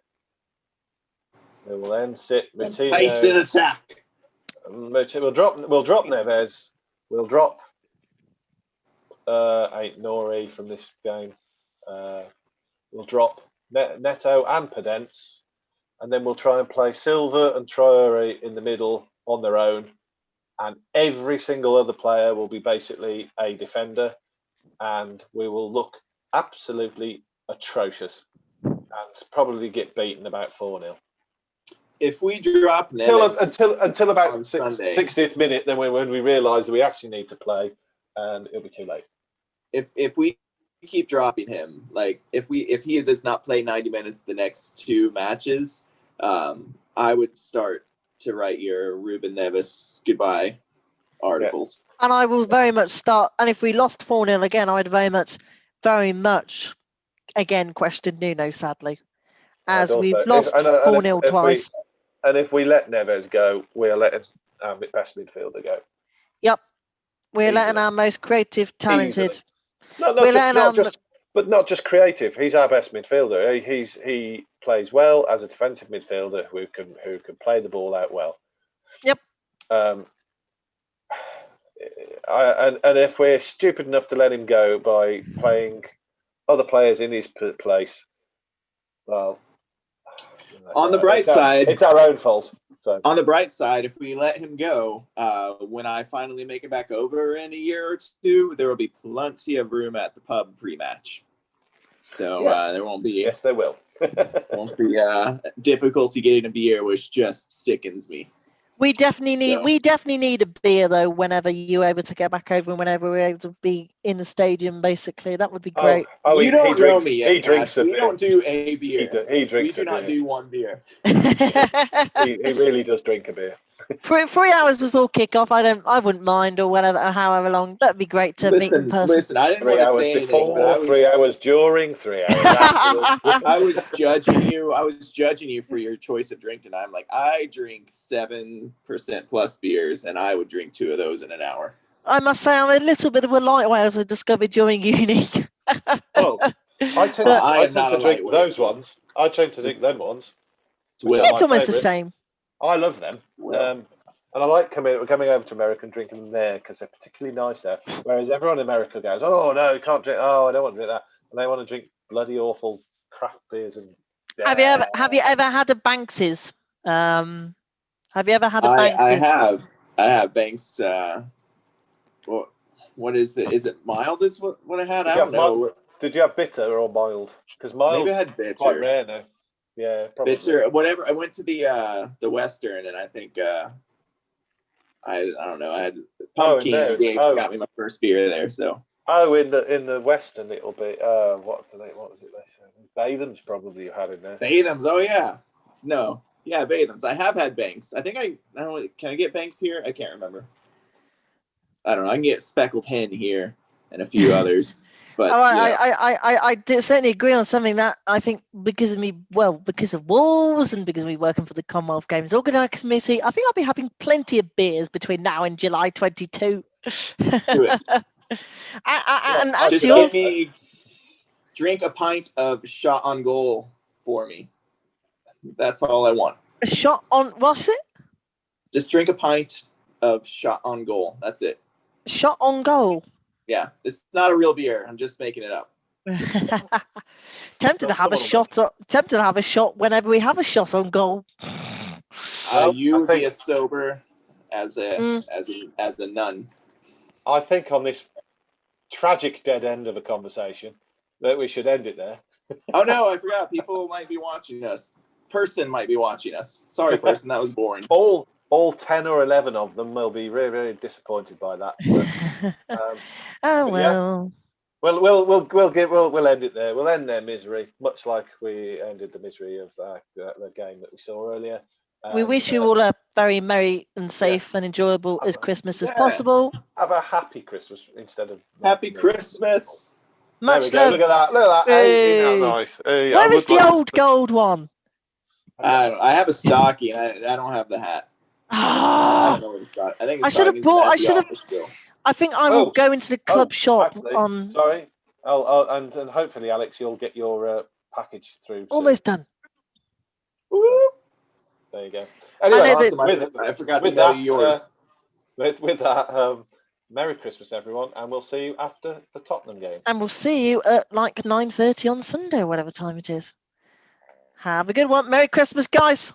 We will then sit Moutinho. Ice in attack. We'll drop Neves. We'll drop Nori from this game. We'll drop Neto and Podence, and then we'll try and play Silva and Traore in the middle on their own, and every single other player will be basically a defender, and we will look absolutely atrocious and probably get beaten about 4-0. If we drop Neves until about on Sunday, 60th minute, then when we realise that we actually need to play, and it'll be too late. If we keep dropping him, like if he does not play 90 minutes the next 2 matches, I would start to write your Ruben Neves goodbye articles. Yeah. And I will very much start. And if we lost 4-0 again, I would very much again question Nuno, sadly, as we've lost 4-0 twice. If we let Neves go, we're letting our best midfielder go. Yep, we're letting our most creative, talented. But not just creative. He's our best midfielder. He plays well as a defensive midfielder who can play the ball out well. Yep. And if we're stupid enough to let him go by playing other players in his place, well, on the bright side, it's our own fault. So. On the bright side, if we let him go, when I finally make it back over in a year or 2, there will be plenty of room at the pub pre-match. So there won't be. Yes, there will. Won't be difficulty getting a beer, which just sickens me. We definitely need a beer though. Whenever you're able to get back over, and whenever we're able to be in the stadium, basically, that would be great. You don't know me yet. He drinks a beer. We don't do a beer. He drinks. We do not do 1 beer. he really does drink a beer. 3 hours before kickoff, I wouldn't mind, or whatever, however long. That'd be great to meet in person. Listen, I didn't want to say anything, before, 3 hours during, 3 hours after. I was judging you. I was judging you for your choice of drink, and I'm like, I drink 7% plus beers, and I would drink 2 of those in an hour. I must say, I'm a little bit of a lightweight, as I discovered during uni. Well, I tend to drink those ones. I tend to drink them ones. It's almost the same. I love them, and I like coming over to America and drinking them there because they're particularly nice there. Whereas everyone in America goes, "Oh no, you can't drink. Oh, I don't want to drink that," and they want to drink bloody awful craft beers. And have you ever had a Banks's? Have you ever had a Banks's? I have Banks. What is it? Is it mild? Is what I had? I don't know. Did you have bitter or mild? Because mild maybe I had bitter. Quite rare now. Yeah, probably. bitter, whatever. I went to the Western, and I think I don't know. I had pumpkin got me my first beer there. So in the Western it'll be what was it they said? Batham's probably you had in there. Batham's, oh yeah. No. Yeah, Batham's. I have had Banks. I think I don't know, can I get Banks here? I can't remember. I don't know. I can get Speckled Hen here and a few others. But I certainly agree on something that I think because of Wolves and because of me working for the Commonwealth Games Organising Committee, I think I'll be having plenty of beers between now and July 22. and just give me, drink a pint of shot on goal for me. That's all I want. A shot on, what's it? Just drink a pint of shot on goal. That's it. Shot on goal. Yeah, it's not a real beer. I'm just making it up. Tempted to have a shot. Tempted to have a shot whenever we have a shot on goal. You would be as sober as a nun. I think on this tragic dead end of a conversation that we should end it there. Oh no, I forgot. People might be watching us. Person might be watching us. Sorry, person. That was boring. All 10 or 11 of them will be really, really disappointed by that. But, oh well. Yeah. We'll end it there. We'll end their misery, much like we ended the misery of the game that we saw earlier. We wish you all a very merry and safe and enjoyable as Christmas as possible. Have a happy Christmas instead of happy Christmas. Much love. Look at that! Look at that! Hey, nice. Hey, where is the old gold one? I have a stocking. I don't have the hat. I think I should have brought. I think I will go into the club shop on. Sorry. And hopefully, Alex, you'll get your package through. Almost done. Woo. There you go. Anyway, awesome. I forgot to know yours. With that, Merry Christmas, everyone, and we'll see you after the Tottenham game. And we'll see you at like 9:30 on Sunday, whatever time it is. Have a good one. Merry Christmas, guys.